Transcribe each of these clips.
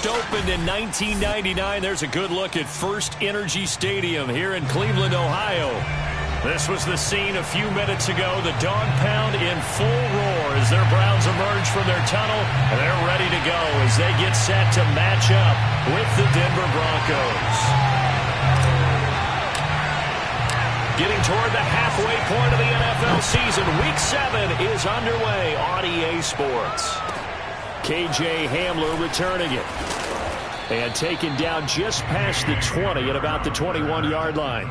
First opened in 1999. There's a good look at First Energy Stadium here in Cleveland, Ohio. This was the scene a few minutes ago. The dog pound in full roar as their Browns emerge from their tunnel. And they're ready to go as they get set to match up with the Denver Broncos. Getting toward the halfway point of the NFL season. Week 7 is underway on EA Sports. KJ Hamler returning it. And taken down just past the 20 at about the 21-yard line.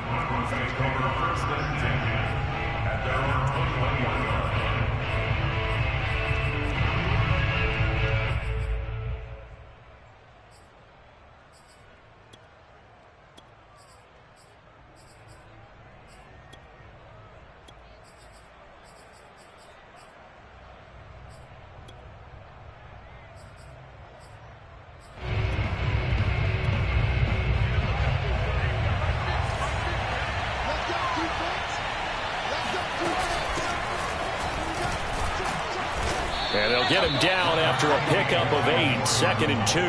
And they'll get him down after a pickup of 8, 2nd and 2.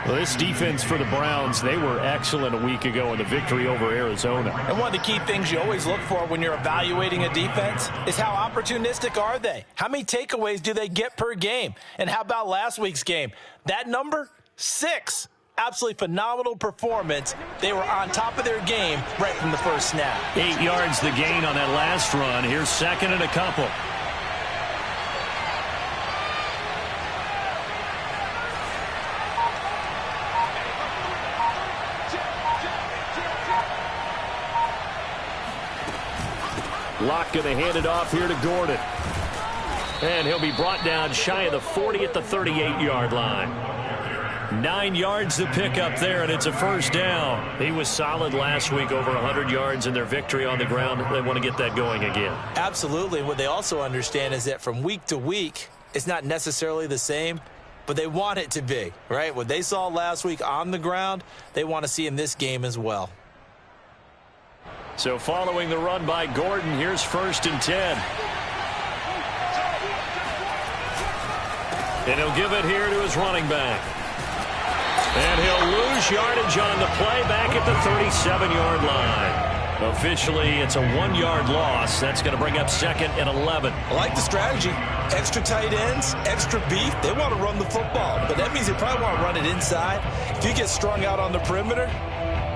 Well, this defense for the Browns, they were excellent a week ago in the victory over Arizona. And one of the key things you always look for when you're evaluating a defense is how opportunistic are they? How many takeaways do they get per game? And how about last week's game? That number, 6. Absolutely phenomenal performance. They were on top of their game right from the first snap. 8 yards the gain on that last run. Here's 2nd and a couple. Locke going to hand it off here to Gordon. And he'll be brought down shy of the 40 at the 38-yard line. 9 yards to pick up there, and it's a first down. He was solid last week, over 100 yards in their victory on the ground. They want to get that going again. Absolutely. What they also understand is that from week to week, it's not necessarily the same, but they want it to be, right? What they saw last week on the ground, they want to see in this game as well. So following the run by Gordon, here's 1st and 10. And he'll give it here to his running back. And he'll lose yardage on the play back at the 37-yard line. Officially, it's a 1-yard loss. That's going to bring up 2nd and 11. I like the strategy. Extra tight ends, extra beef. They want to run the football, but that means they probably want to run it inside. If you get strung out on the perimeter,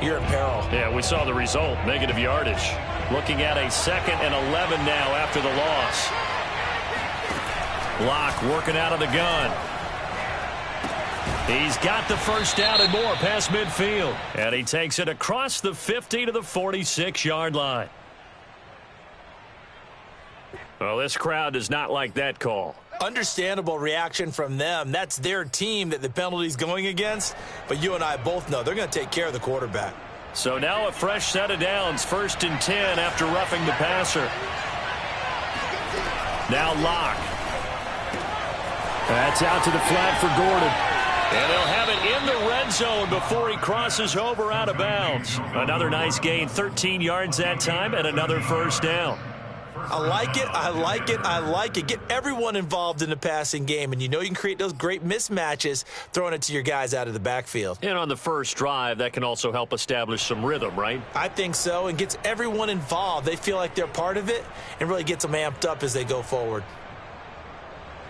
you're in peril. Yeah, we saw the result, negative yardage. Looking at a 2nd and 11 now after the loss. Locke working out of the gun. He's got the first down and more past midfield. And he takes it across the 50 to the 46-yard line. Well, this crowd does not like that call. Understandable reaction from them. That's their team that the penalty's going against. But you and I both know they're going to take care of the quarterback. So now a fresh set of downs. 1st and 10 after roughing the passer. Now Locke. That's out to the flat for Gordon. And he'll have it in the red zone before he crosses over out of bounds. Another nice gain, 13 yards that time, and another first down. I like it, I like it, I like it. Get everyone involved in the passing game, and you know you can create those great mismatches throwing it to your guys out of the backfield. And on the first drive, that can also help establish some rhythm, right? I think so, and gets everyone involved. They feel like they're part of it and really gets them amped up as they go forward.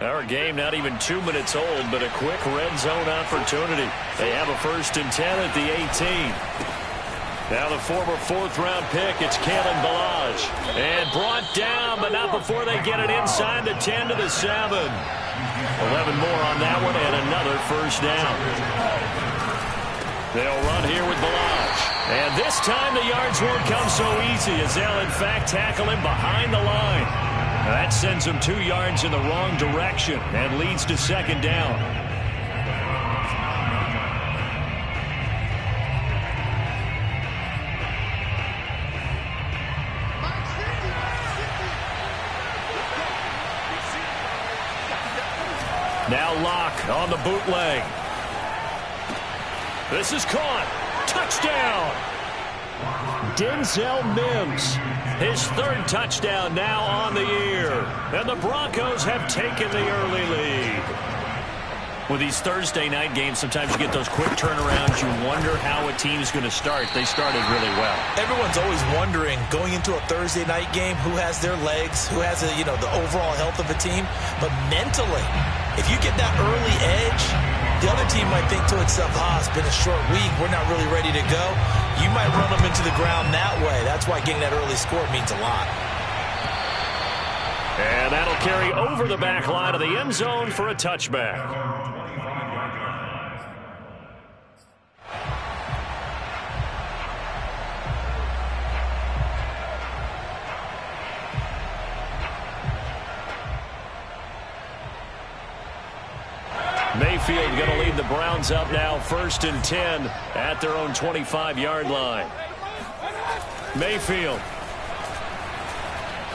Our game not even 2 minutes old, but a quick red zone opportunity. They have a 1st and 10 at the 18. Now the former 4th-round pick, it's Kalen Ballage. And brought down, but not before they get it inside the 10 to the 7. 11 more on that one, and another first down. They'll run here with Ballage. And this time the yards won't come so easy as they'll, in fact, tackle him behind the line. That sends him 2 yards in the wrong direction and leads to 2nd down. Now Locke on the bootleg. This is caught. Touchdown. Denzel Mims. His 3rd touchdown now on the year. And the Broncos have taken the early lead. With these Thursday night games, sometimes you get those quick turnarounds. You wonder how a team's going to start. They started really well. Everyone's always wondering, going into a Thursday night game, who has their legs, who has the overall health of a team. But mentally, if you get that early edge, the other team might think to itself, it's been a short week. We're not really ready to go. You might run them into the ground that way. That's why getting that early score means a lot. And that'll carry over the back line of the end zone for a touchback. Mayfield going to lead the Browns up now, 1st and 10 at their own 25-yard line. Mayfield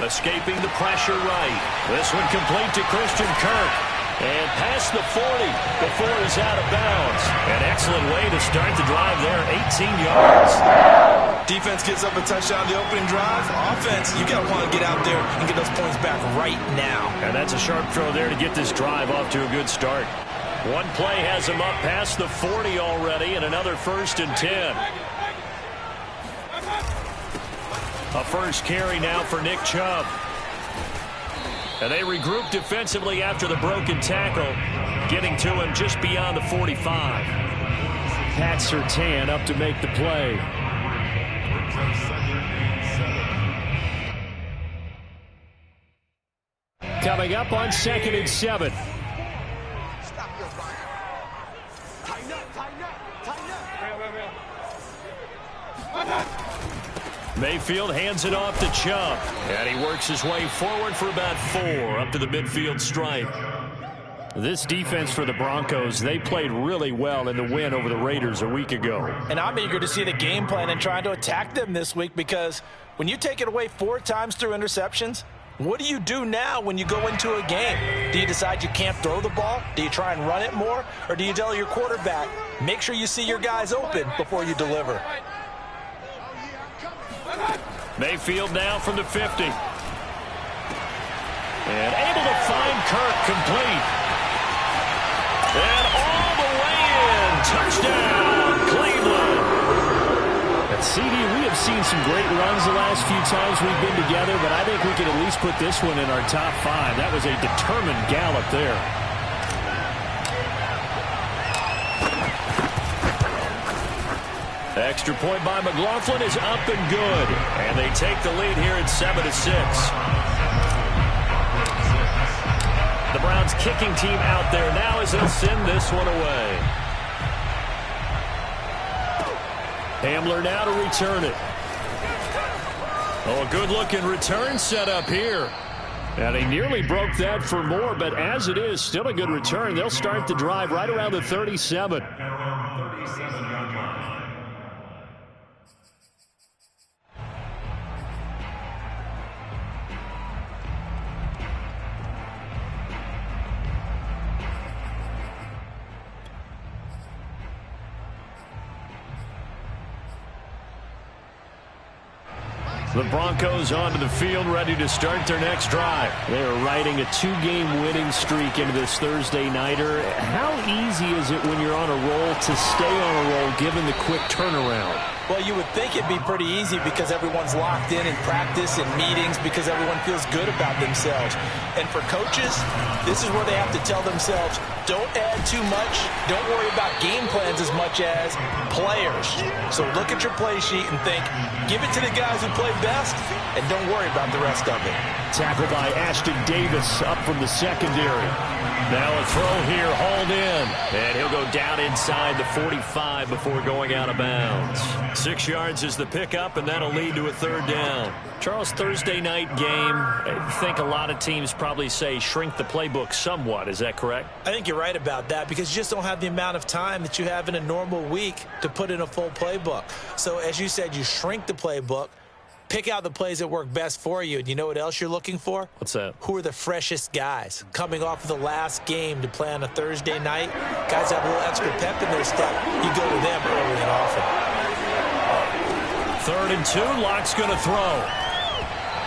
escaping the pressure right. This one complete to Christian Kirk. And past the 40 before he's out of bounds. An excellent way to start the drive there, 18 yards. Defense gives up a touchdown the opening drive. Offense, you got to want to get out there and get those points back right now. And that's a sharp throw there to get this drive off to a good start. One play has him up past the 40 already, and another 1st and 10. A first carry now for Nick Chubb. And they regroup defensively after the broken tackle, getting to him just beyond the 45. Pat Surtain up to make the play. Coming up on 2nd and 7. Mayfield hands it off to Chubb. And he works his way forward for about 4 up to the midfield stripe. This defense for the Broncos, they played really well in the win over the Raiders a week ago. And I'm eager to see the game plan and trying to attack them this week, because when you take it away 4 times through interceptions, what do you do now when you go into a game? Do you decide you can't throw the ball? Do you try and run it more? Or do you tell your quarterback, make sure you see your guys open before you deliver? Mayfield now from the 50. And able to find Kirk complete. And all the way in. Touchdown, Cleveland. At CD, we have seen some great runs the last few times we've been together, but I think we can at least put this one in our top 5. That was a determined gallop there. Extra point by McLaughlin is up and good. And they take the lead here at 7-6. The Browns kicking team out there now as they'll send this one away. Hamler now to return it. Oh, a good-looking return set up here. And he nearly broke that for more, but as it is, still a good return. They'll start the drive right around the 37. The Broncos onto the field, ready to start their next drive. They are riding a 2-game winning streak into this Thursday nighter. How easy is it when you're on a roll to stay on a roll given the quick turnaround? Well, you would think it'd be pretty easy because everyone's locked in practice and meetings, because everyone feels good about themselves. And for coaches, this is where they have to tell themselves, don't add too much. Don't worry about game plans as much as players. So look at your play sheet and think, give it to the guys who play best, and don't worry about the rest of it. Tackle by Ashton Davis up from the secondary. Now a throw here, hauled in. And he'll go down inside the 45 before going out of bounds. 6 yards is the pickup, and that'll lead to a 3rd down. Charles, Thursday night game, I think a lot of teams probably say shrink the playbook somewhat. Is that correct? I think you're right about that, because you just don't have the amount of time that you have in a normal week to put in a full playbook. So as you said, you shrink the playbook, pick out the plays that work best for you. And you know what else you're looking for? What's that? Who are the freshest guys coming off of the last game to play on a Thursday night? Guys have a little extra pep in their step. You go to them early and often. 3rd and 2. Lock's going to throw.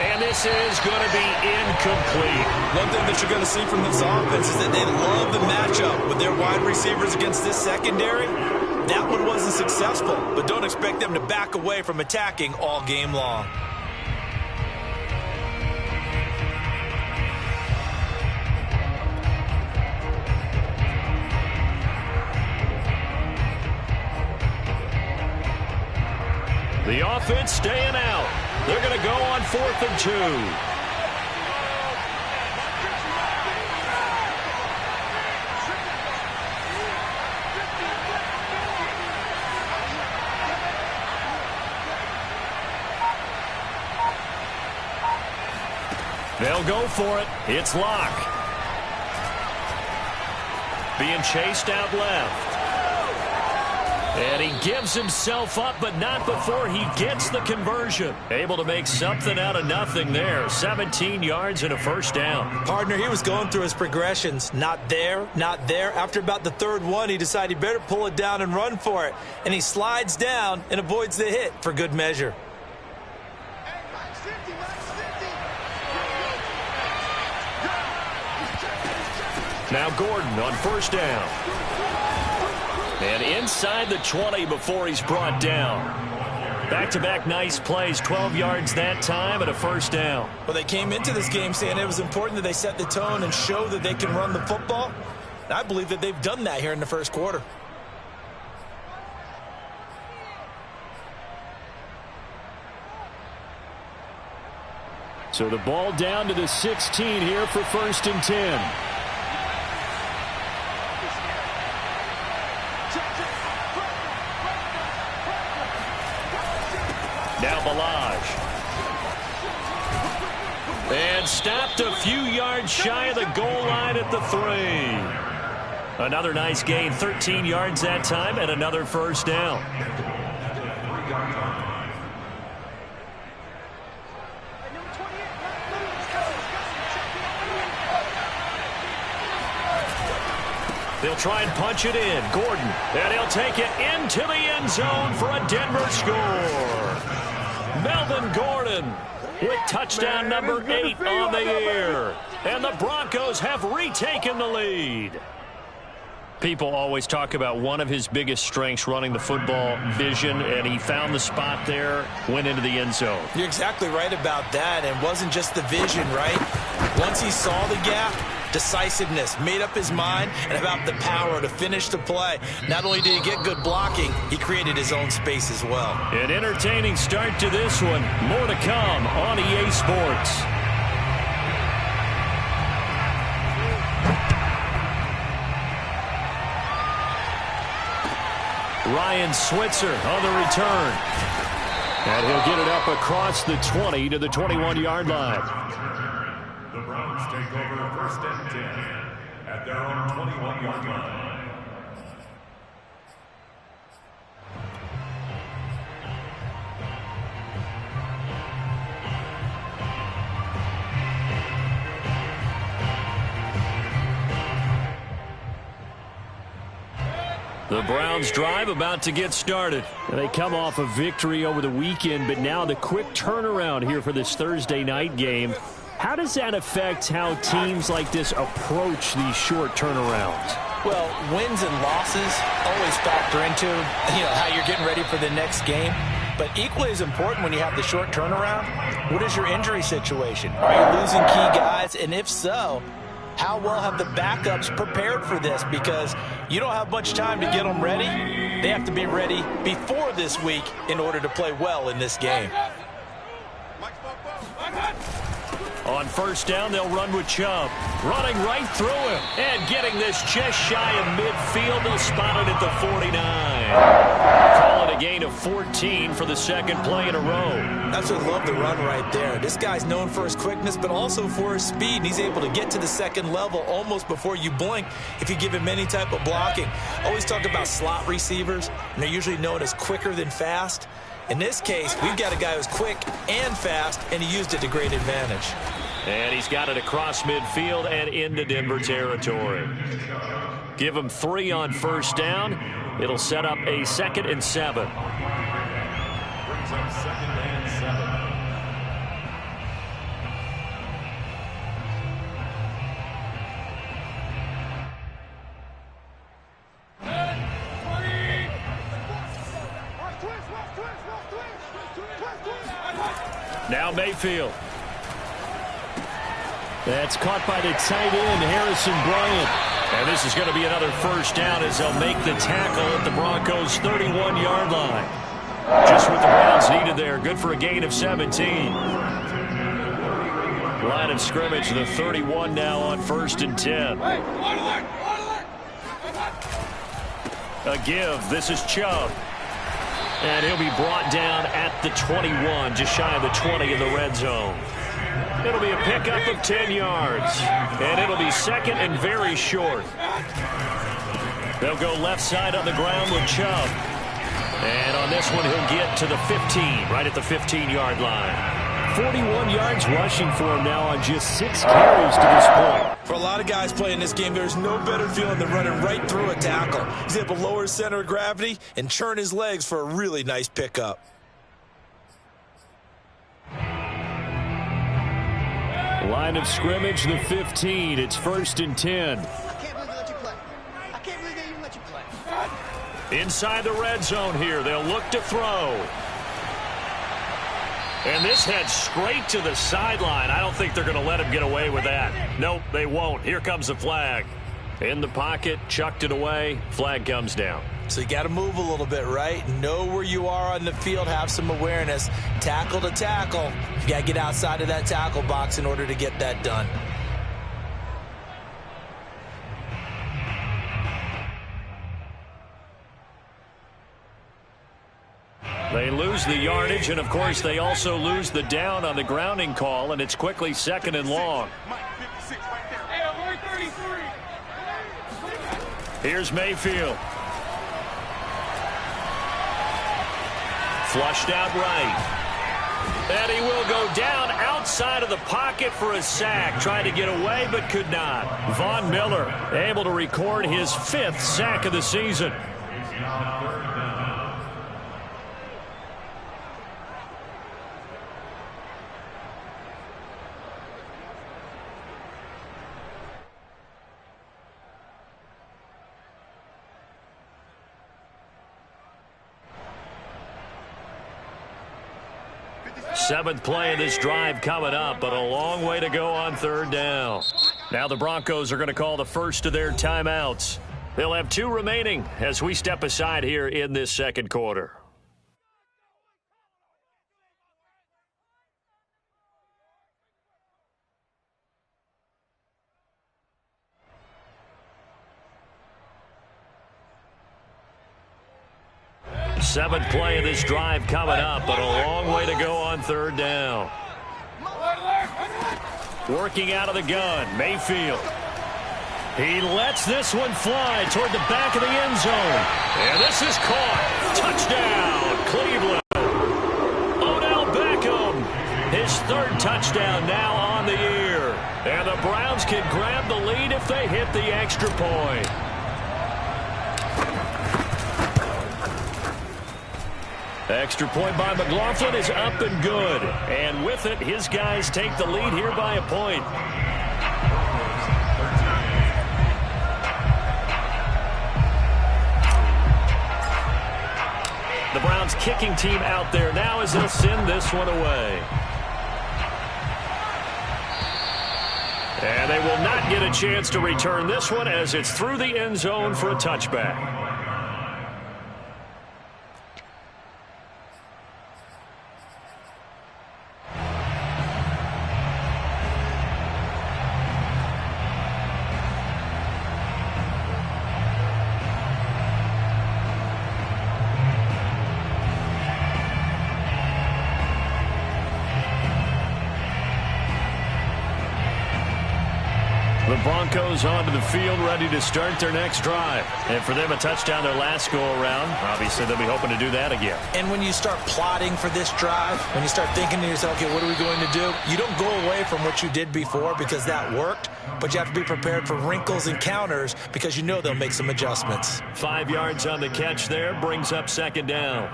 And this is going to be incomplete. One thing that you're going to see from this offense is that they love the matchup with their wide receivers against this secondary. That one wasn't successful, but don't expect them to back away from attacking all game long. The offense staying out. They're going to go on 4th and 2. They'll go for it. It's Locke. Being chased out left. And he gives himself up, but not before he gets the conversion. Able to make something out of nothing there. 17 yards and a first down. Partner, he was going through his progressions. Not there, not there. After about the third one, he decided he better pull it down and run for it. And he slides down and avoids the hit for good measure. Now Gordon on first down. And inside the 20 before he's brought down. Back-to-back nice plays, 12 yards that time and a first down. Well, they came into this game saying it was important that they set the tone and show that they can run the football. And I believe that they've done that here in the first quarter. So the ball down to the 16 here for 1st and 10. Now Balaj. And stopped a few yards shy of the goal line at the 3. Another nice gain, 13 yards that time, and another first down. They'll try and punch it in. Gordon, and he'll take it into the end zone for a Denver score. Melvin Gordon with touchdown number 8 on the year. And the Broncos have retaken the lead. People always talk about one of his biggest strengths, running the football, vision, and he found the spot there, went into the end zone. You're exactly right about that, and it wasn't just the vision, right? Once he saw the gap, decisiveness, made up his mind, and about the power to finish the play. Not only did he get good blocking, he created his own space as well. An entertaining start to this one. More to come on EA Sports. Ryan Switzer on the return. And he'll get it up across the 20 to the 21-yard line. The Browns take over 1st and 10 at their own 21-yard line. The Browns drive about to get started. They come off a victory over the weekend, but now the quick turnaround here for this Thursday night game. How does that affect how teams like this approach these short turnarounds? Well, wins and losses always factor into, how you're getting ready for the next game. But equally as important when you have the short turnaround, what is your injury situation? Are you losing key guys? And if so, how well have the backups prepared for this? Because you don't have much time to get them ready. They have to be ready before this week in order to play well in this game. On first down, they'll run with Chubb. Running right through him. And getting this just shy of midfield. They'll spot it at the 49. Call it a gain of 14 for the second play in a row. That's what I love the run right there. This guy's known for his quickness, but also for his speed. And he's able to get to the second level almost before you blink if you give him any type of blocking. Always talk about slot receivers, and they're usually known as quicker than fast. In this case, we've got a guy who's quick and fast, and he used it to great advantage. And he's got it across midfield and into Denver territory. Give him 3 on first down. It'll set up a 2nd and 7. Brings up 2nd and 7. Now Mayfield. That's caught by the tight end, Harrison Bryant. And this is going to be another first down as they'll make the tackle at the Broncos' 31-yard line. Just what the Browns needed there. Good for a gain of 17. Line of scrimmage, the 31 now on 1st and 10. A give. This is Chubb. And he'll be brought down at the 21, just shy of the 20 in the red zone. It'll be a pickup of 10 yards. And it'll be second and very short. They'll go left side on the ground with Chubb. And on this one, he'll get to the 15, right at the 15-yard line. 41 yards rushing for him now on just 6 carries to this point. For a lot of guys playing this game, there's no better feeling than running right through a tackle. He's able to lower his center of gravity and churn his legs for a really nice pickup. Line of scrimmage, the 15. It's 1st and 10. I can't believe they let you play. I can't believe they even let you play. Inside the red zone here. They'll look to throw. And this heads straight to the sideline. I don't think they're going to let him get away with that. Nope, they won't. Here comes the flag. In the pocket, chucked it away. Flag comes down. So you got to move a little bit, right? Know where you are on the field. Have some awareness. Tackle to tackle. You got to get outside of that tackle box in order to get that done. They lose the yardage, and, of course, they also lose the down on the grounding call, and it's quickly 2nd and long. Here's Mayfield. Flushed out right. And he will go down outside of the pocket for a sack. Tried to get away, but could not. Von Miller able to record his 5th sack of the season. Seventh play of this drive coming up, but a long way to go on 3rd down. Now the Broncos are going to call the first of their timeouts. They'll have 2 remaining as we step aside here in this 2nd quarter. Seventh play of this drive coming up, but a long way to go on 3rd down. Working out of the gun, Mayfield. He lets this one fly toward the back of the end zone. And this is caught. Touchdown, Cleveland. Odell Beckham, his 3rd touchdown now on the year. And the Browns can grab the lead if they hit the extra point. Extra point by McLaughlin is up and good. And with it, his guys take the lead here by a point. The Browns kicking team out there now as they'll send this one away. And they will not get a chance to return this one as it's through the end zone for a touchback. The Broncos onto the field, ready to start their next drive. And for them, a touchdown their last go-around. Obviously, they'll be hoping to do that again. And when you start plotting for this drive, when you start thinking to yourself, okay, what are we going to do? You don't go away from what you did before because that worked, but you have to be prepared for wrinkles and counters because you know they'll make some adjustments. 5 yards on the catch there, brings up 2nd down.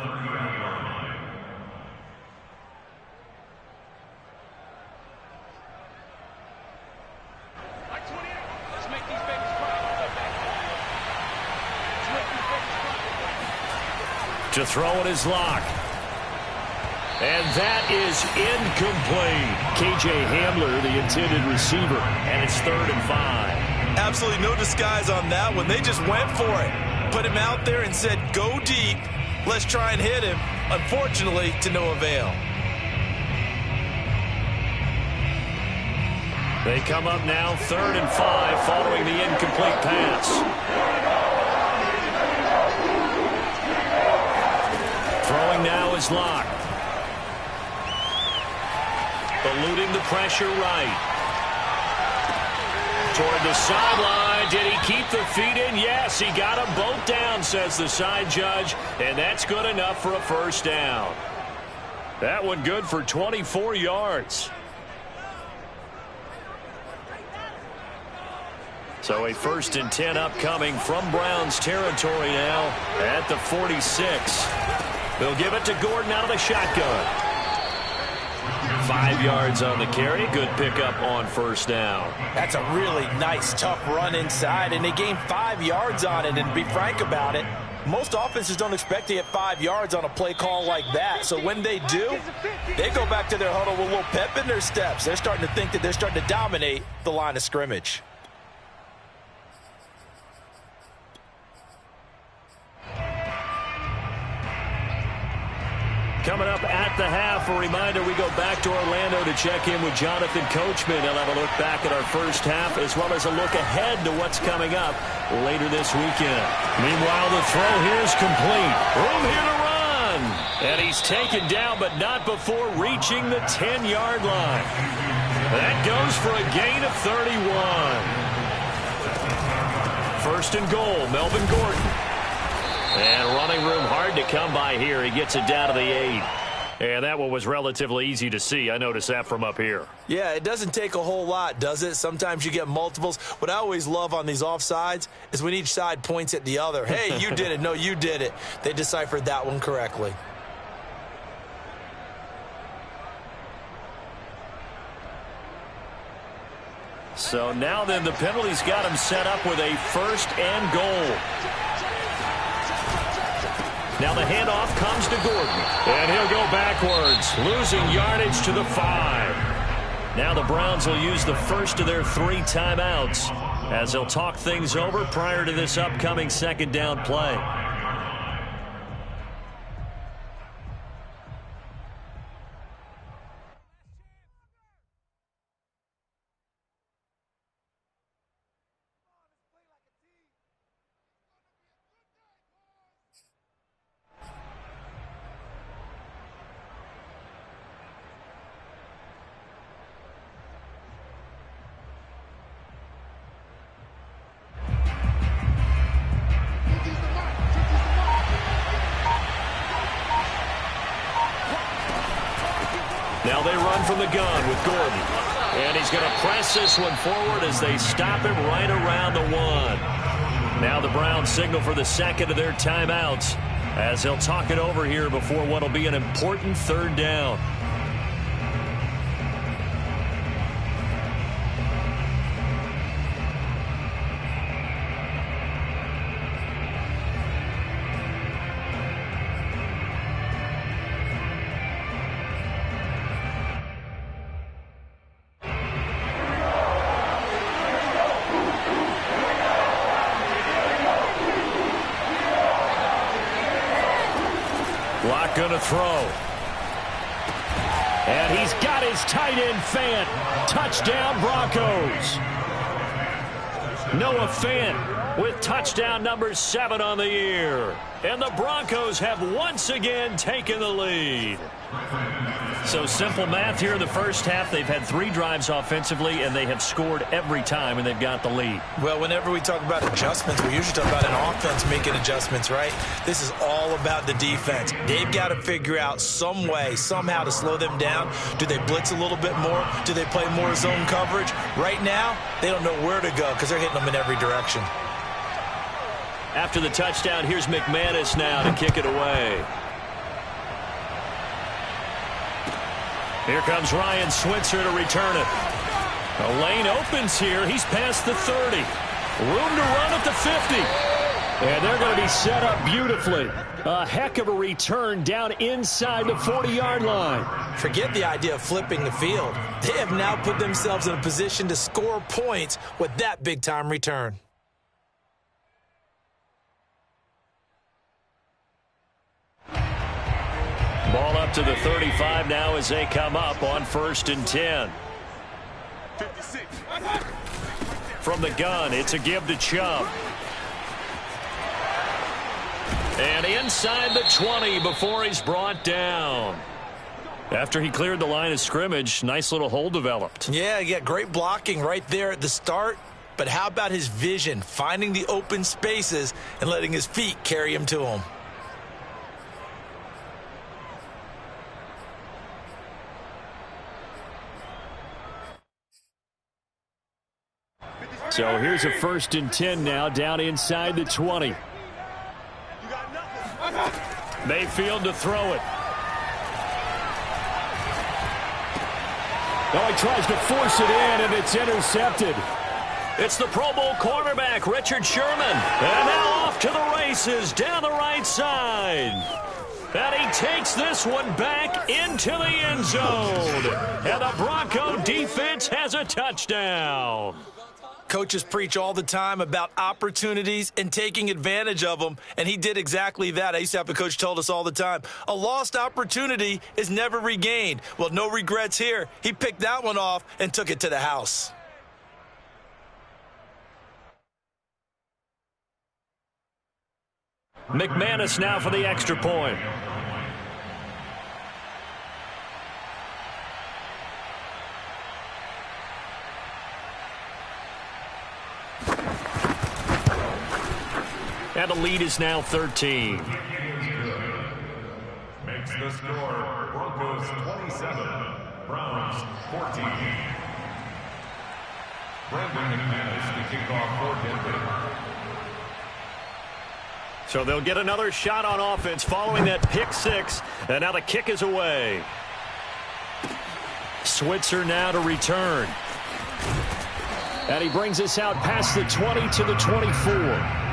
To throw it is Locke. And that is incomplete. K.J. Hamler, the intended receiver, and it's 3rd and 5. Absolutely no disguise on that one. They just went for it. Put him out there and said, go deep. Let's try and hit him. Unfortunately, to no avail. They come up now 3rd and 5 following the incomplete pass. Throwing now is Locke. Eluding the pressure right. Toward the sideline. Did he keep the feet in? Yes, he got them both down, says the side judge. And that's good enough for a first down. That one good for 24 yards. So a 1st and 10 upcoming from Browns territory now at the 46. They'll give it to Gordon out of the shotgun. 5 yards on the carry. Good pickup on first down. That's a really nice, tough run inside, and they gained 5 yards on it. And to be frank about it, most offenses don't expect to get 5 yards on a play call like that. So when they do, they go back to their huddle with a little pep in their steps. They're starting to think that they're starting to dominate the line of scrimmage. Coming up at the half, a reminder, we go back to Orlando to check in with Jonathan Coachman. He'll have a look back at our first half as well as a look ahead to what's coming up later this weekend. Meanwhile, the throw here is complete. Room here to run. And he's taken down, but not before reaching the 10-yard line. That goes for a gain of 31. 1st and goal, Melvin Gordon. And running room hard to come by here. He gets it down to the 8. And that one was relatively easy to see. I noticed that from up here. Yeah, it doesn't take a whole lot, does it? Sometimes you get multiples. What I always love on these offsides is when each side points at the other. Hey, you did it. No, you did it. They deciphered that one correctly. So now then the penalty's got him set up with a 1st and goal. Now the handoff comes to Gordon. And he'll go backwards, losing yardage to the 5. Now the Browns will use the first of their 3 timeouts as they'll talk things over prior to this upcoming 2nd down play. Now they run from the gun with Gordon. And he's going to press this one forward as they stop him right around the 1. Now the Browns signal for the 2nd of their timeouts as they'll talk it over here before what will be an important 3rd down. Locke going to throw. And he's got his tight end Fant. Touchdown Broncos. Noah Fant with touchdown number 7 on the year. And the Broncos have once again taken the lead. So simple math here in the first half. They've had 3 drives offensively, and they have scored every time, and they've got the lead. Well, whenever we talk about adjustments, we usually talk about an offense making adjustments, right? This is all about the defense. They've got to figure out some way, somehow to slow them down. Do they blitz a little bit more? Do they play more zone coverage? Right now, they don't know where to go because they're hitting them in every direction. After the touchdown, here's McManus now to kick it away. Here comes Ryan Switzer to return it. A lane opens here. He's past the 30. Room to run at the 50. And they're going to be set up beautifully. A heck of a return down inside the 40-yard line. Forget the idea of flipping the field. They have now put themselves in a position to score points with that big-time return. Ball up to the 35 now as they come up on 1st and 10. 56. From the gun, it's a give to Chubb. And inside the 20 before he's brought down. After he cleared the line of scrimmage, nice little hole developed. Yeah, great blocking right there at the start. But how about his vision, finding the open spaces and letting his feet carry him to him? So here's a 1st and 10 now, down inside the 20. Mayfield to throw it. Oh, he tries to force it in, and it's intercepted. It's the Pro Bowl cornerback, Richard Sherman. And now off to the races down the right side. And he takes this one back into the end zone. And the Bronco defense has a touchdown. Coaches preach all the time about opportunities and taking advantage of them, and he did exactly that. I used to have a coach told us all the time, a lost opportunity is never regained. Well, no regrets here. He picked that one off and took it to the house. McManus now for the extra point. And the lead is now 13. Makes the score Broncos 27, Browns 14. Brandon McManus to kick off for Denver. So they'll get another shot on offense following that pick six. And now the kick is away. Switzer now to return. And he brings us out past the 20 to the 24.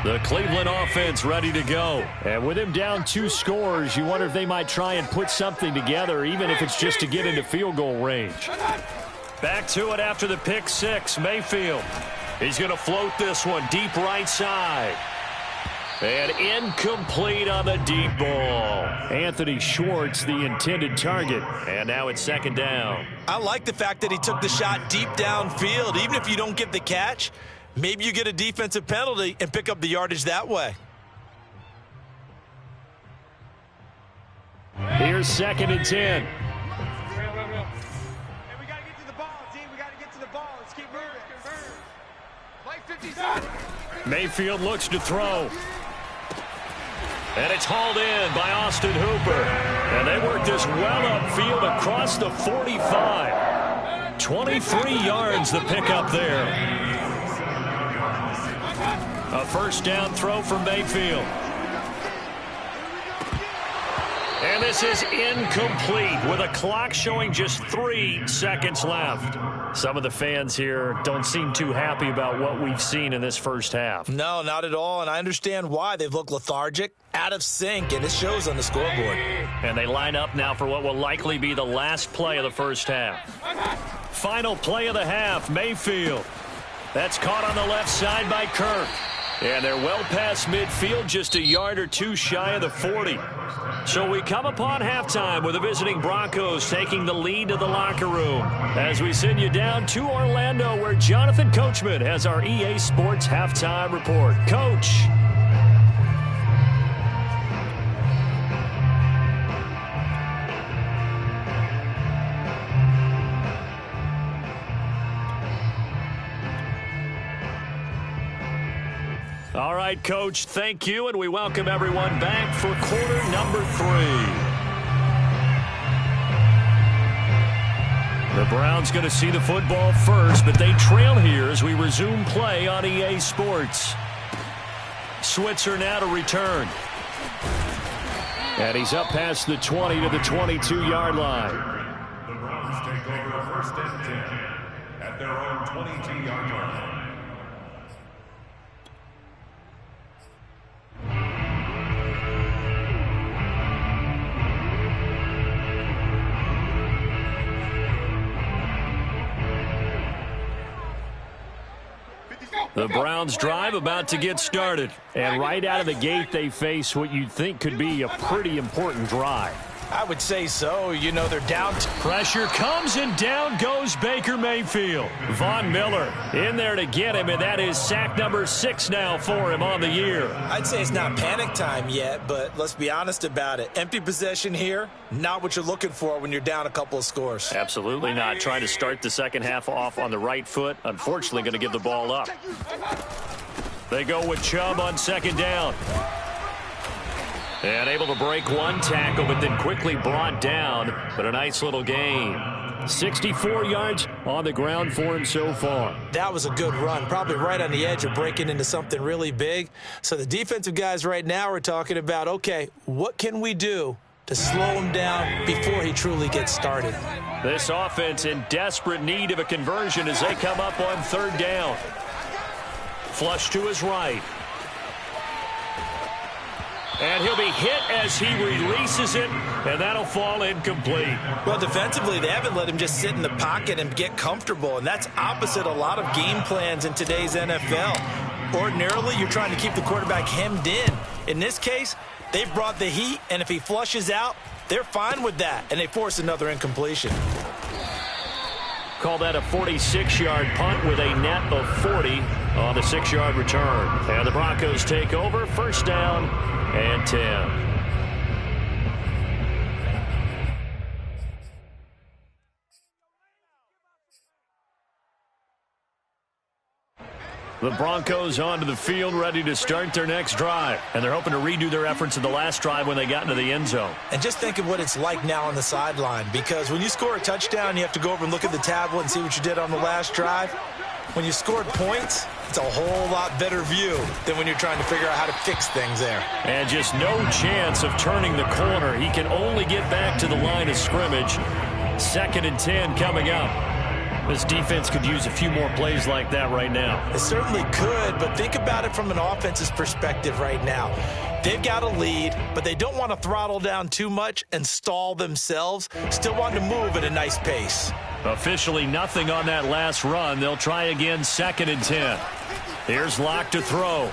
The Cleveland offense ready to go. And with him down 2 scores, you wonder if they might try and put something together, even if it's just to get into field goal range. Back to it after the pick six. Mayfield. He's going to float this one deep right side. And incomplete on the deep ball. Anthony Schwartz, the intended target. And now it's 2nd down. I like the fact that he took the shot deep downfield. Even if you don't get the catch, maybe you get a defensive penalty and pick up the yardage that way. Here's 2nd and 10. Hey, we got to get to the ball, team. We got to get to the ball. Let's keep moving. Play 57. Mayfield looks to throw. And it's hauled in by Austin Hooper. And they work this well upfield across the 45. 23 yards the pickup there. A 1st down throw from Mayfield. And this is incomplete with a clock showing just 3 seconds left. Some of the fans here don't seem too happy about what we've seen in this first half. No, not at all, and I understand why. They've looked lethargic, out of sync, and it shows on the scoreboard. And they line up now for what will likely be the last play of the first half. Final play of the half, Mayfield. That's caught on the left side by Kirk. And they're well past midfield, just a yard or 2 shy of the 40. So we come upon halftime with the visiting Broncos taking the lead to the locker room. As we send you down to Orlando, where Jonathan Coachman has our EA Sports halftime report. Coach. All right, Coach, thank you, and we welcome everyone back for quarter number 3. The Browns going to see the football first, but they trail here as we resume play on EA Sports. Switzer now to return. And he's up past the 20 to the 22-yard line. The Browns take over first and 10 at their own 22-yard line. The Browns drive about to get started. And right out of the gate, they face what you'd think could be a pretty important drive. I would say so. You know, they're down. Pressure comes, and down goes Baker Mayfield. Von Miller in there to get him, and that is sack number 6 now for him on the year. I'd say it's not panic time yet, but let's be honest about it. Empty possession here, not what you're looking for when you're down a couple of scores. Absolutely not. Trying to start the second half off on the right foot. Unfortunately, going to give the ball up. They go with Chubb on second down. And able to break one tackle, but then quickly brought down. But a nice little gain. 64 yards on the ground for him so far. That was a good run, probably right on the edge of breaking into something really big. So the defensive guys right now are talking about, okay, what can we do to slow him down before he truly gets started? This offense in desperate need of a conversion as they come up on third down. Flush to his right. And he'll be hit as he releases it, and that'll fall incomplete. Well, defensively, they haven't let him just sit in the pocket and get comfortable, and that's opposite a lot of game plans in today's NFL. Ordinarily, you're trying to keep the quarterback hemmed in. In this case, they've brought the heat, and if he flushes out, they're fine with that, and they force another incompletion. Call that a 46-yard punt with a net of 40 on the 6-yard return. And the Broncos take over, first down and 10. The Broncos onto the field, ready to start their next drive. And they're hoping to redo their efforts in the last drive when they got into the end zone. And just think of what it's like now on the sideline, because when you score a touchdown, you have to go over and look at the tablet and see what you did on the last drive. When you scored points, it's a whole lot better view than when you're trying to figure out how to fix things there. And just no chance of turning the corner. He can only get back to the line of scrimmage. 2nd and 10 coming up. This defense could use a few more plays like that right now. It certainly could, but think about it from an offense's perspective right now. They've got a lead, but they don't want to throttle down too much and stall themselves. Still want to move at a nice pace. Officially nothing on that last run. They'll try again, 2nd and 10. Here's Locke to throw.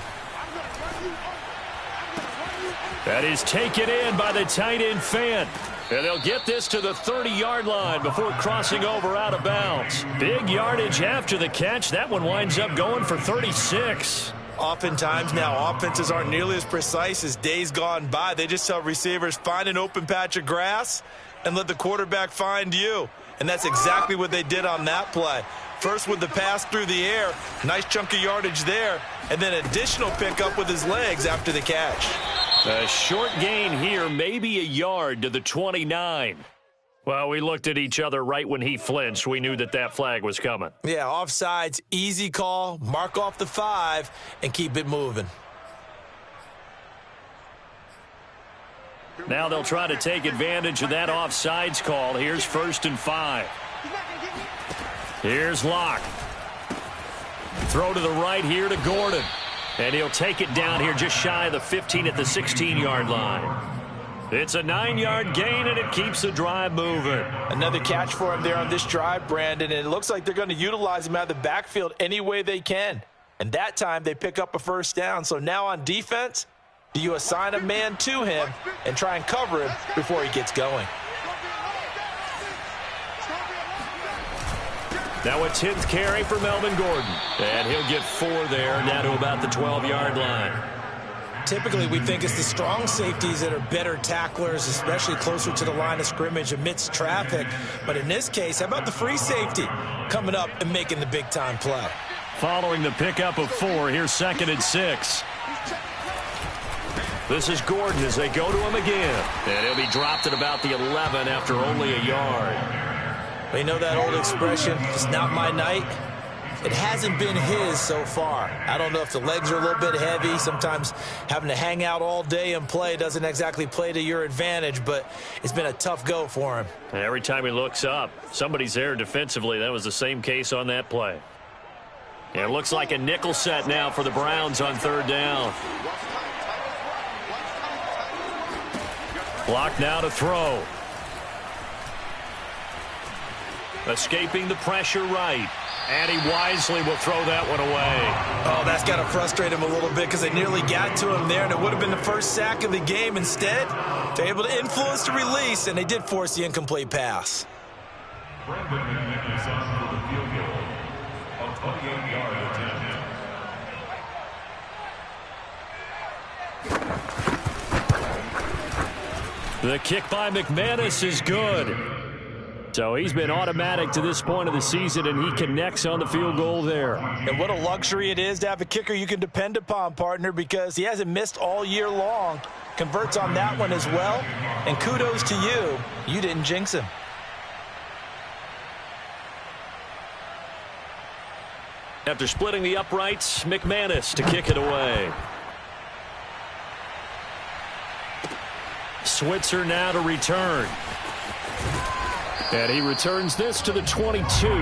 That is taken in by the tight end Fant. And they'll get this to the 30-yard line before crossing over out of bounds. Big yardage after the catch. That one winds up going for 36. Oftentimes now, offenses aren't nearly as precise as days gone by. They just tell receivers, find an open patch of grass and let the quarterback find you. And that's exactly what they did on that play. First with the pass through the air, nice chunk of yardage there, and then additional pickup with his legs after the catch. A short gain here, maybe a yard to the 29. Well, we looked at each other right when he flinched. We knew that that flag was coming. Yeah, offsides, easy call, mark off the 5, and keep it moving. Now they'll try to take advantage of that offsides call. Here's 1st and 5. Here's Locke. Throw to the right here to Gordon. And he'll take it down here just shy of the 15 at the 16-yard line. It's a 9-yard gain, and it keeps the drive moving. Another catch for him there on this drive, Brandon, and it looks like they're going to utilize him out of the backfield any way they can. And that time they pick up a first down. So now on defense, do you assign a man to him and try and cover him before he gets going? Now a 10th carry for Melvin Gordon. And he'll get 4 there, down to about the 12-yard line. Typically, we think it's the strong safeties that are better tacklers, especially closer to the line of scrimmage amidst traffic. But in this case, how about the free safety coming up and making the big-time play? Following the pickup of 4, here's 2nd and 6. This is Gordon as they go to him again. And he'll be dropped at about the 11 after only a yard. You know that old expression, it's not my night? it hasn't been his so far. I don't know if the legs are a little bit heavy. Sometimes having to hang out all day and play doesn't exactly play to your advantage, but it's been a tough go for him. And every time he looks up, somebody's there defensively. That was the same case on that play. And it looks like a nickel set now for the Browns on third down. Block now to throw. Escaping the pressure right. And he wisely will throw that one away. Oh, that's got to frustrate him a little bit because they nearly got to him there, and it would have been the first sack of the game. Instead, they're able to influence the release, and they did force the incomplete pass. Brandon McManus on for the field goal. A 28-yard attempt. The kick by McManus is good. So he's been automatic to this point of the season, and he connects on the field goal there. And what a luxury it is to have a kicker you can depend upon, partner, because he hasn't missed all year long. Converts on that one as well. And kudos to you. You didn't jinx him. After splitting the uprights, McManus to kick it away. Switzer now to return. And he returns this to the 22. The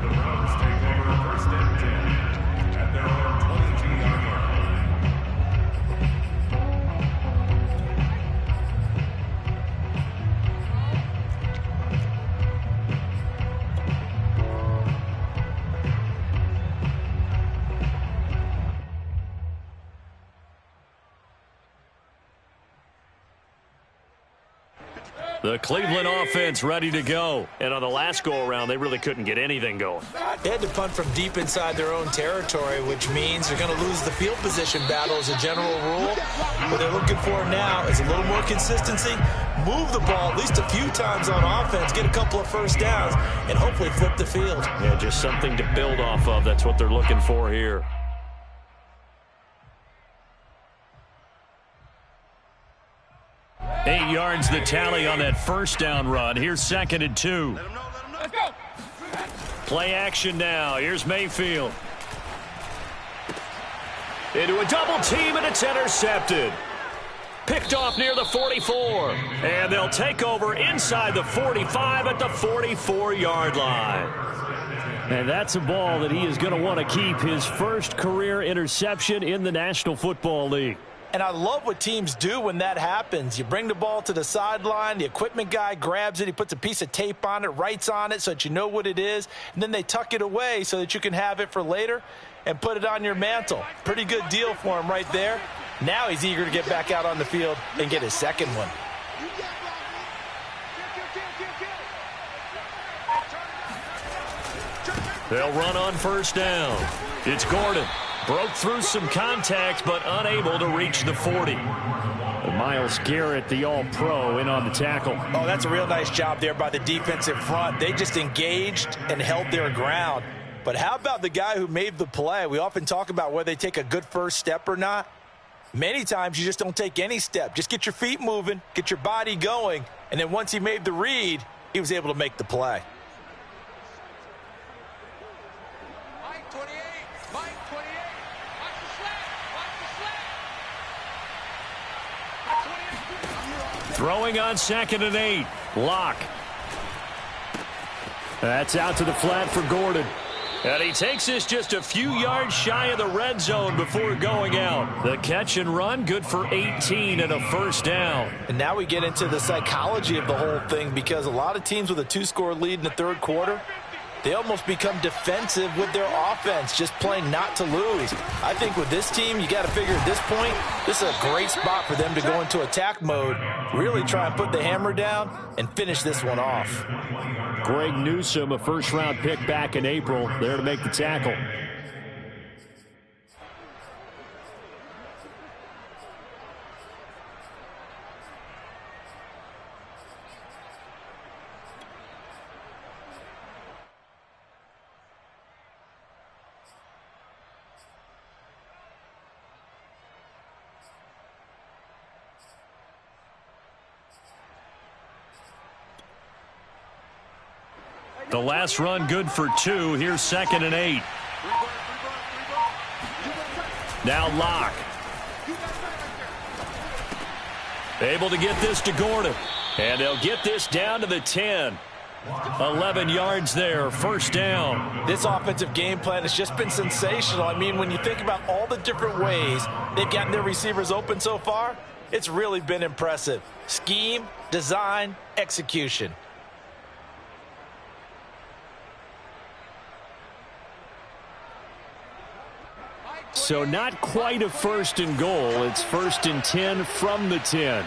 Browns take over first and 10 at their own 22-yard The Cleveland offense ready to go. And on the last go-around, they really couldn't get anything going. They had to punt from deep inside their own territory, which means they're going to lose the field position battle as a general rule. What they're looking for now is a little more consistency, move the ball at least a few times on offense, get a couple of first downs, and hopefully flip the field. Yeah, just something to build off of. That's what they're looking for here. Eight yards the tally on that first down run. Here's 2nd and 2. Let's go. Play action now. Here's Mayfield. Into a double team, and it's intercepted. Picked off near the 44. And they'll take over inside the 45 at the 44-yard line. And that's a ball that he is going to want to keep, his first career interception in the National Football League. And I love what teams do when that happens. You bring the ball to the sideline, the equipment guy grabs it, he puts a piece of tape on it, writes on it so that you know what it is, and then they tuck it away so that you can have it for later and put it on your mantle. Pretty good deal for him right there. Now he's eager to get back out on the field and get his second one. They'll run on first down. It's Gordon. Broke through some contact, but unable to reach the 40. Myles Garrett, the All-Pro, in on the tackle. Oh, that's a real nice job there by the defensive front. They just engaged and held their ground. But how about the guy who made the play? We often talk about whether they take a good first step or not. Many times you just don't take any step. Just get your feet moving, get your body going, and then once he made the read, he was able to make the play. Mike 28. Mike 28. Watch the slant. Watch the slant. Throwing on 2nd and 8. Lock. That's out to the flat for Gordon. And he takes this just a few yards shy of the red zone before going out. The catch and run, good for 18 and a first down. And now we get into the psychology of the whole thing, because a lot of teams with a 2-score lead in the third quarter, they almost become defensive with their offense, just playing not to lose. I think with this team, you got to figure at this point, this is a great spot for them to go into attack mode, really try and put the hammer down and finish this one off. Greg Newsome, a first-round pick back in April, there to make the tackle. The last run good for 2. Here's 2nd and 8. Now Locke. Able to get this to Gordon. And they'll get this down to the 10. 11 yards there, 1st down. This offensive game plan has just been sensational. I mean, when you think about all the different ways they've gotten their receivers open so far, it's really been impressive. Scheme, design, execution. So not quite a 1st and goal. It's 1st and 10 from the 10.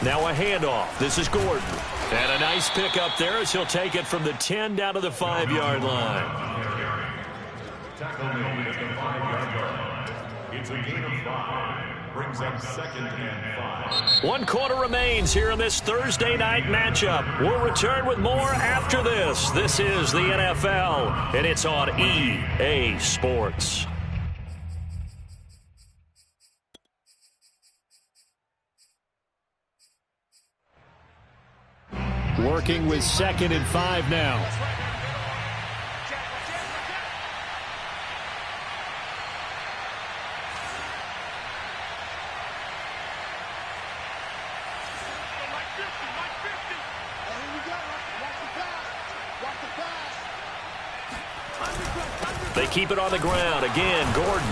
Now a handoff. This is Gordon. And a nice pick up there as he'll take it from the 10 down to the 5-yard line. Tackle made at the 5-yard line. It's a gain of 5. Brings up 2nd and 5. 1 quarter remains here in this Thursday night matchup. We'll return with more after this. This is the NFL, and it's on EA Sports. Working with 2nd and 5 now. They keep it on the ground. Again, Gordon.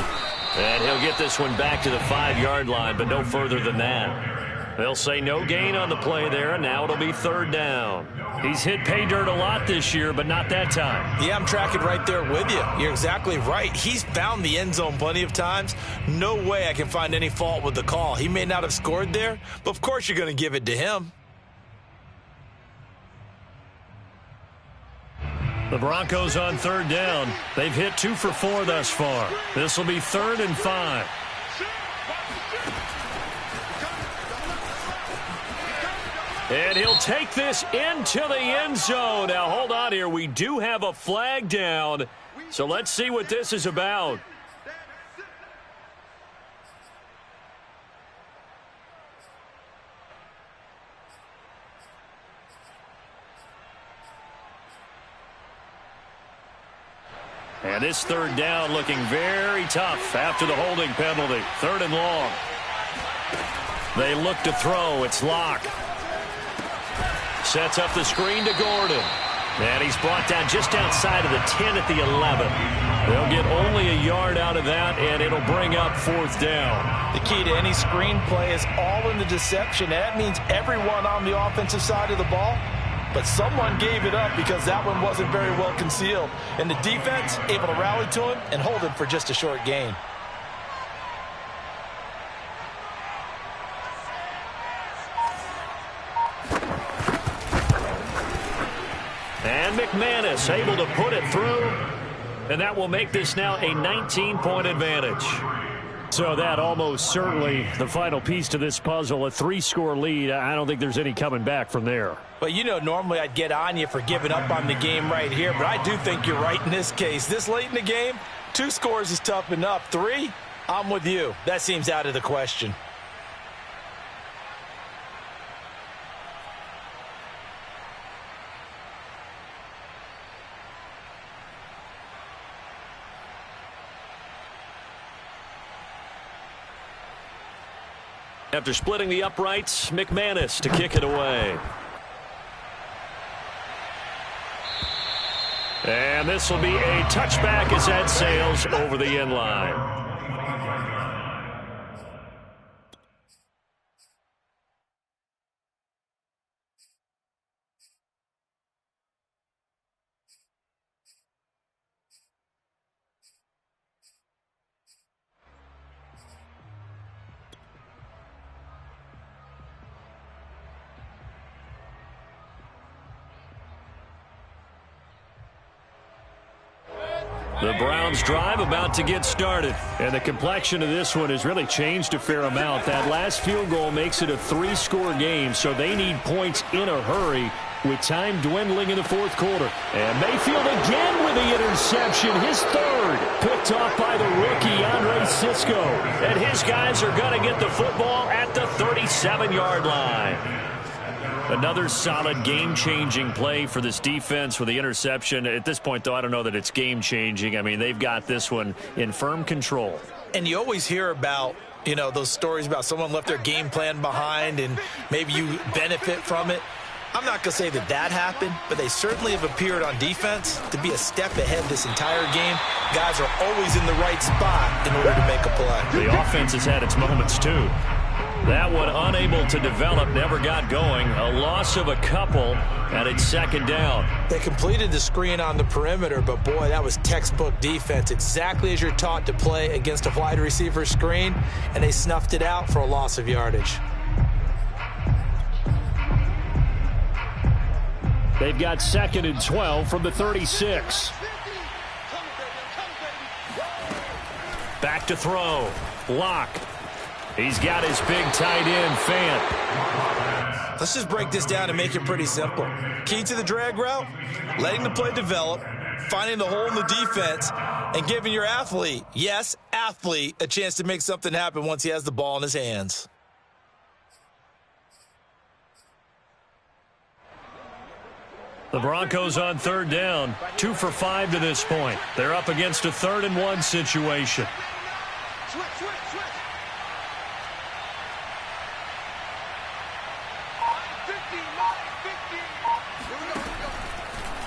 And he'll get this one back to the 5-yard line, but no further than that. They'll say no gain on the play there, and now it'll be 3rd down. He's hit pay dirt a lot this year, but not that time. Yeah, I'm tracking right there with you. You're exactly right. He's found the end zone plenty of times. No way I can find any fault with the call. He may not have scored there, but of course you're going to give it to him. The Broncos on 3rd down. They've hit 2 for 4 thus far. This will be 3rd and 5. And he'll take this into the end zone. Now, hold on here. We do have a flag down. So let's see what this is about. And this 3rd down looking very tough after the holding penalty. 3rd and long. They look to throw. It's Locke. Sets up the screen to Gordon. And he's brought down just outside of the 10 at the 11. They'll get only a yard out of that, and it'll bring up 4th down. The key to any screen play is all in the deception. That means everyone on the offensive side of the ball. But someone gave it up because that one wasn't very well concealed. And the defense able to rally to him and hold him for just a short gain. And McManus able to put it through. And that will make this now a 19-point advantage. So that almost certainly the final piece to this puzzle, a 3-score lead. I don't think there's any coming back from there. Well, you know, normally I'd get on you for giving up on the game right here, but I do think you're right in this case. This late in the game, 2 scores is tough enough. 3, I'm with you. That seems out of the question. After splitting the uprights, McManus to kick it away. And this will be a touchback as that sails over the end line. The Browns drive about to get started. And the complexion of this one has really changed a fair amount. That last field goal makes it a 3-score game, so they need points in a hurry with time dwindling in the 4th quarter. And Mayfield again with the interception, his 3rd, picked off by the rookie Andre Sisco. And his guys are going to get the football at the 37-yard line. Another solid game-changing play for this defense with the interception. At this point, though, I don't know that it's game-changing. I mean, they've got this one in firm control. And you always hear about, you know, those stories about someone left their game plan behind and maybe you benefit from it. I'm not going to say that that happened, but they certainly have appeared on defense to be a step ahead this entire game. Guys are always in the right spot in order to make a play. The offense has had its moments, too. That one unable to develop, never got going. A loss of a couple, and it's second down. They completed the screen on the perimeter, but boy, that was textbook defense. Exactly as you're taught to play against a wide receiver screen, and they snuffed it out for a loss of yardage. They've got 2nd and 12 from the 36. Back to throw. Lock. He's got his big tight end, Fant. Let's just break this down and make it pretty simple. Key to the drag route, letting the play develop, finding the hole in the defense, and giving your athlete, yes, athlete, a chance to make something happen once he has the ball in his hands. The Broncos on 3rd down, 2 for 5 to this point. They're up against a 3rd and 1 situation. Switch.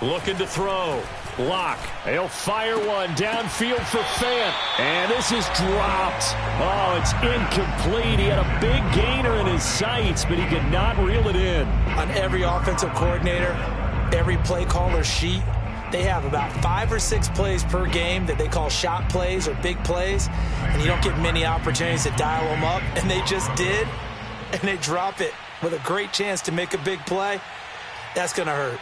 Looking to throw. Lock. He'll fire one downfield for Fant. And this is dropped. Oh, it's incomplete. He had a big gainer in his sights, but he could not reel it in. On every offensive coordinator, every play caller sheet, they have about 5 or 6 plays per game that they call shot plays or big plays, and you don't get many opportunities to dial them up, and they just did, and they drop it with a great chance to make a big play. That's going to hurt.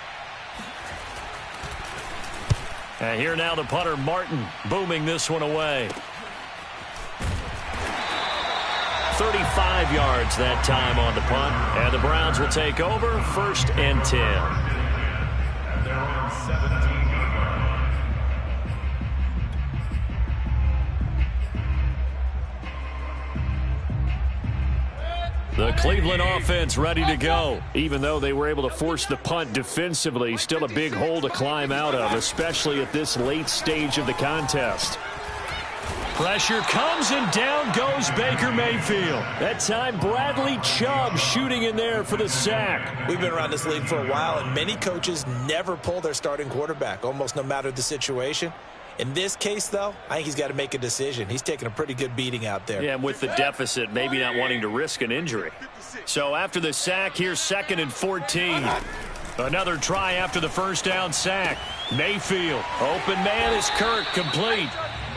And here now the punter, Martin, booming this one away. 35 yards that time on the punt, and the Browns will take over 1st and 10. They're on 17-yard line. The Cleveland offense ready to go. Even though they were able to force the punt defensively, still a big hole to climb out of, especially at this late stage of the contest. Pressure comes, and down goes Baker Mayfield. That time, Bradley Chubb shooting in there for the sack. We've been around this league for a while, and many coaches never pull their starting quarterback, almost no matter the situation. In this case, though, I think he's got to make a decision. He's taking a pretty good beating out there. Yeah, and with the deficit, maybe not wanting to risk an injury. So after the sack, here's 2nd and 14. Another try after the first down sack. Mayfield, open man is Kirk, complete.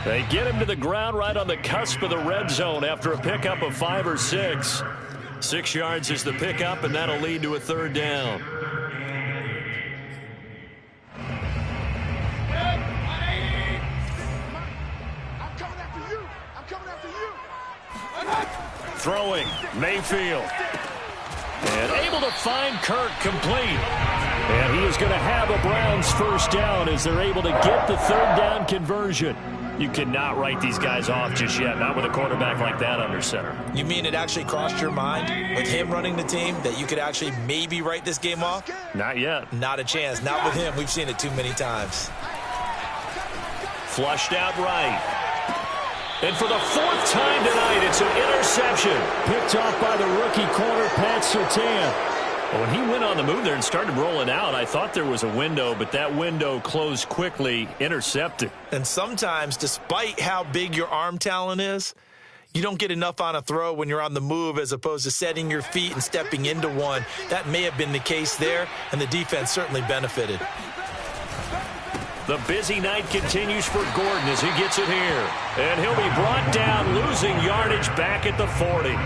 They get him to the ground right on the cusp of the red zone after a pickup of 5 or 6. 6 yards is the pickup, and that'll lead to a 3rd down. Throwing, Mayfield. And able to find Kirk, complete. And he is going to have a Browns 1st down as they're able to get the 3rd down conversion. You cannot write these guys off just yet, not with a quarterback like that under center. You mean it actually crossed your mind with him running the team that you could actually maybe write this game off? Not yet. Not a chance. Not with him. We've seen it too many times. Flushed out right. And for the 4th time tonight, it's an interception. Picked off by the rookie corner, Pat Surtain. When he went on the move there and started rolling out, I thought there was a window, but that window closed quickly, intercepted. And sometimes, despite how big your arm talent is, you don't get enough on a throw when you're on the move as opposed to setting your feet and stepping into one. That may have been the case there, and the defense certainly benefited. The busy night continues for Gordon as he gets it here. And he'll be brought down, losing yardage back at the 40.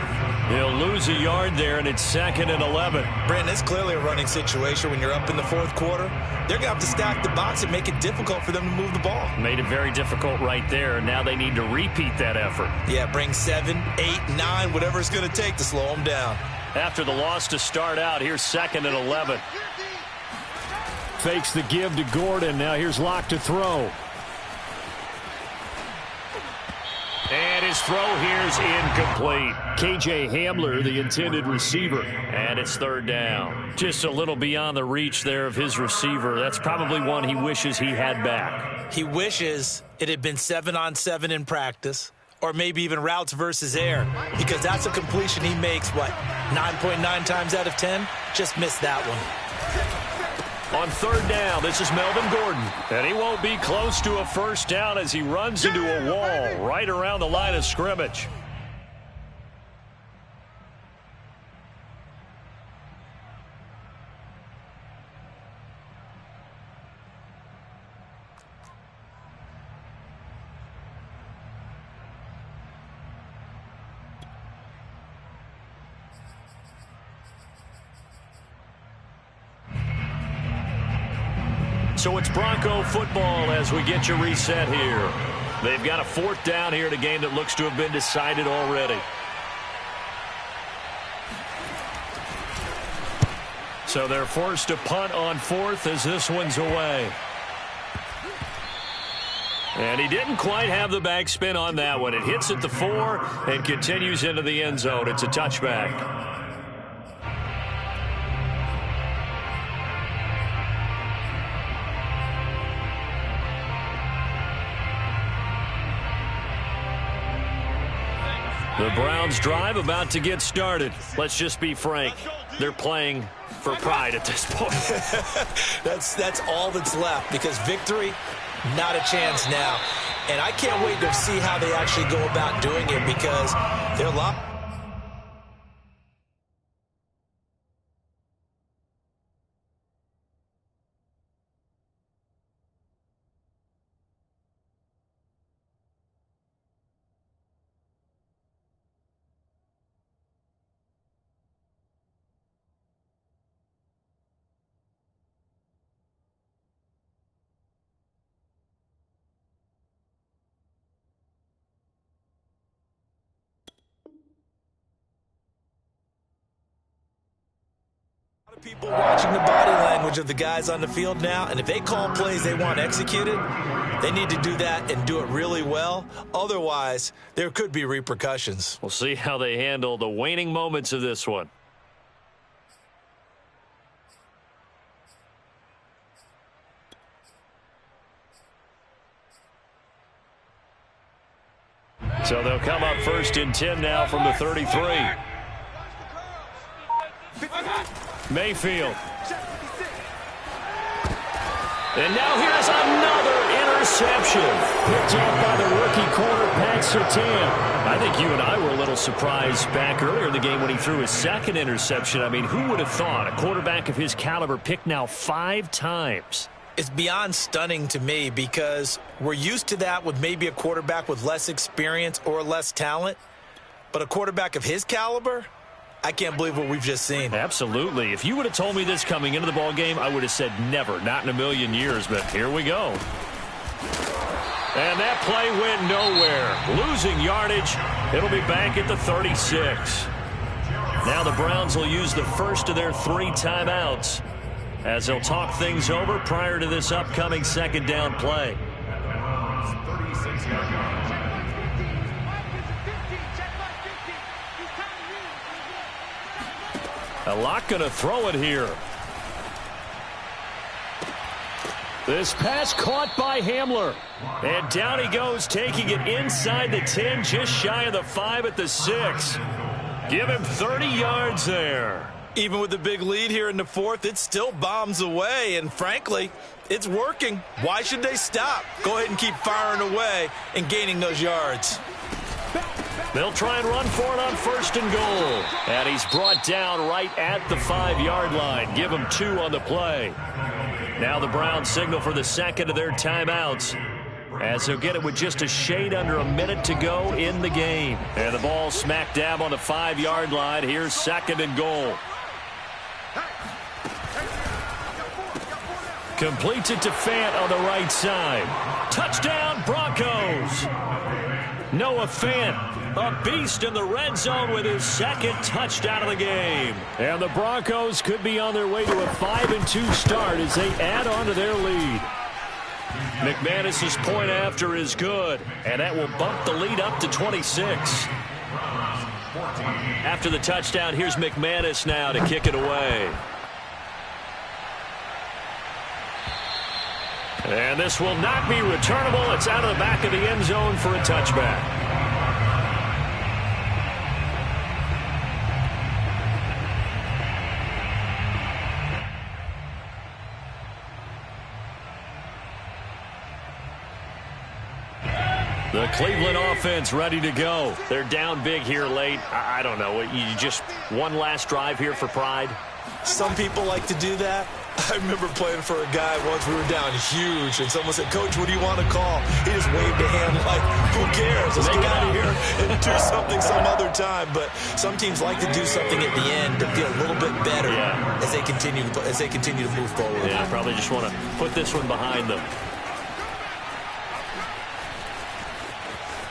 He'll lose a yard there, and it's 2nd and 11. Brandon, it's clearly a running situation when you're up in the 4th quarter. They're going to have to stack the box and make it difficult for them to move the ball. Made it very difficult right there. Now they need to repeat that effort. Yeah, bring 7, 8, 9, whatever it's going to take to slow them down. After the loss to start out, here's 2nd and 11. Fakes the give to Gordon. Now here's Locke to throw. And his his throw here's incomplete. K.J. Hamler, the intended receiver, and it's third down. Just a little beyond the reach there of his receiver. That's probably one he wishes he had back. He wishes it had been 7-on-7 in practice, or maybe even routes versus air, because that's a completion he makes, 9.9 times out of 10? Just missed that one. On third down, this is Melvin Gordon. And he won't be close to a first down as he runs into a wall right around the line of scrimmage. So it's Bronco football as we get you reset here. They've got a fourth down here in a game that looks to have been decided already. So they're forced to punt on fourth as this one's away. And he didn't quite have the backspin on that one. It hits at the 4 and continues into the end zone. It's a touchback. The Browns drive about to get started. Let's just be frank. They're playing for pride at this point. That's all that's left, because victory, not a chance now. And I can't wait to see how they actually go about doing it, because they're locked. People watching the body language of the guys on the field now, and if they call plays they want executed, they need to do that and do it really well. Otherwise, there could be repercussions. We'll see how they handle the waning moments of this one. So they'll come up first and 10 now from the 33. Mayfield. And now here's another interception. Picked off by the rookie corner, Pat Surtain. I think you and I were a little surprised back earlier in the game when he threw his second interception. I mean, who would have thought a quarterback of his caliber picked now 5 times? It's beyond stunning to me, because we're used to that with maybe a quarterback with less experience or less talent. But a quarterback of his caliber, I can't believe what we've just seen. Absolutely. If you would have told me this coming into the ball game, I would have said never, not in a million years, but here we go. And that play went nowhere. Losing yardage. It'll be back at the 36. Now the Browns will use the first of their 3 timeouts as they'll talk things over prior to this upcoming second down play. A lot going to throw it here. This pass caught by Hamler. And down he goes, taking it inside the 10, just shy of the 5 at the 6. Give him 30 yards there. Even with the big lead here in the 4th, it still bombs away. And frankly, it's working. Why should they stop? Go ahead and keep firing away and gaining those yards. They'll try and run for it on first and goal. And he's brought down right at the 5-yard line. Give him 2 on the play. Now the Browns signal for the second of their timeouts, as they'll get it with just a shade under a minute to go in the game. And the ball smack dab on the 5-yard line. Here's second and goal. Completes it to Fant on the right side. Touchdown, Broncos. Noah Fant, a beast in the red zone with his second touchdown of the game. And the Broncos could be on their way to a 5-2 start as they add on to their lead. McManus's point after is good, and that will bump the lead up to 26. After the touchdown, here's McManus now to kick it away. And this will not be returnable. It's out of the back of the end zone for a touchback. The Cleveland offense ready to go. They're down big here late. I don't know. You just one last drive here for pride? Some people like to do that. I remember playing for a guy once. We were down huge, and someone said, "Coach, what do you want to call?" He just waved a hand like, "Who cares? Let's get out of here and do something some other time." But some teams like to do something at the end to feel a little bit better as they continue to move forward. Yeah, I probably just want to put this one behind them.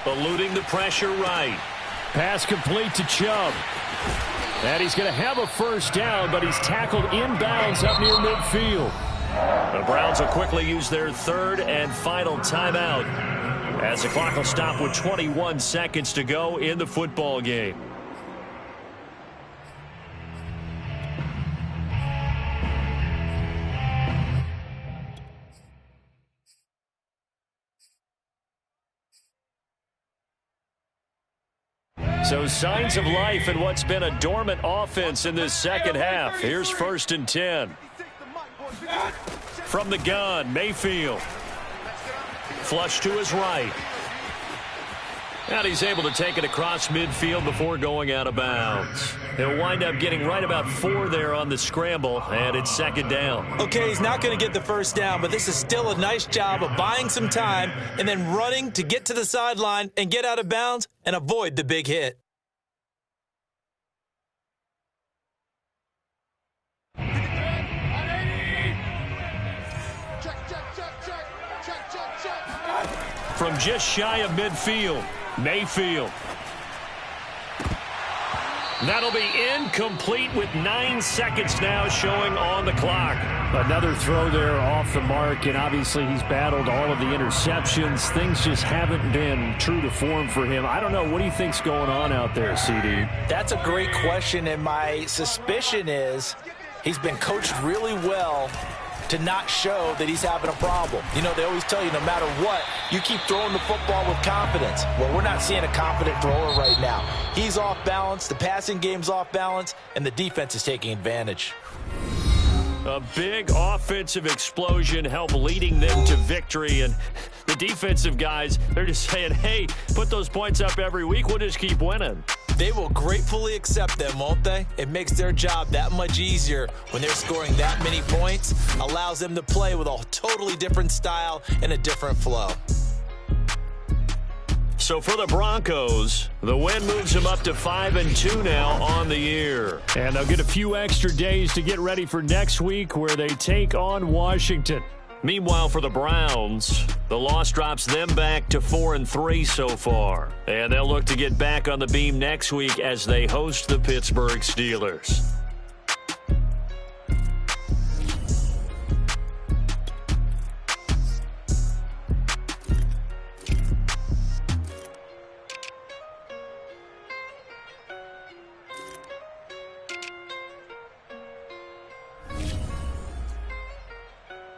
Eluding the pressure right. Pass complete to Chubb. And he's going to have a first down, but he's tackled inbounds up near midfield. The Browns will quickly use their third and final timeout as the clock will stop with 21 seconds to go in the football game. So signs of life in what's been a dormant offense in this second half. Here's 1st and 10. From the gun, Mayfield. Flush to his right. And he's able to take it across midfield before going out of bounds. He'll wind up getting right about 4 there on the scramble, and it's 2nd down. Okay, he's not going to get the first down, but this is still a nice job of buying some time and then running to get to the sideline and get out of bounds and avoid the big hit. From just shy of midfield, Mayfield. That'll be incomplete with 9 seconds now showing on the clock. Another throw there off the mark, and obviously he's battled all of the interceptions. Things just haven't been true to form for him. I don't know. What do you think's going on out there, CD? That's a great question, and my suspicion is he's been coached really well to not show that he's having a problem. You know, they always tell you no matter what, you keep throwing the football with confidence. Well, we're not seeing a confident thrower right now. He's off balance, the passing game's off balance, and the defense is taking advantage. A big offensive explosion helped leading them to victory, and the defensive guys, they're just saying, hey, put those points up every week, we'll just keep winning. They will gratefully accept them, won't they? It makes their job that much easier when they're scoring that many points, allows them to play with a totally different style and a different flow. So for the Broncos, the win moves them up to 5-2 now on the year. And they'll get a few extra days to get ready for next week where they take on Washington. Meanwhile, for the Browns, the loss drops them back to 4-3 so far. And they'll look to get back on the beam next week as they host the Pittsburgh Steelers.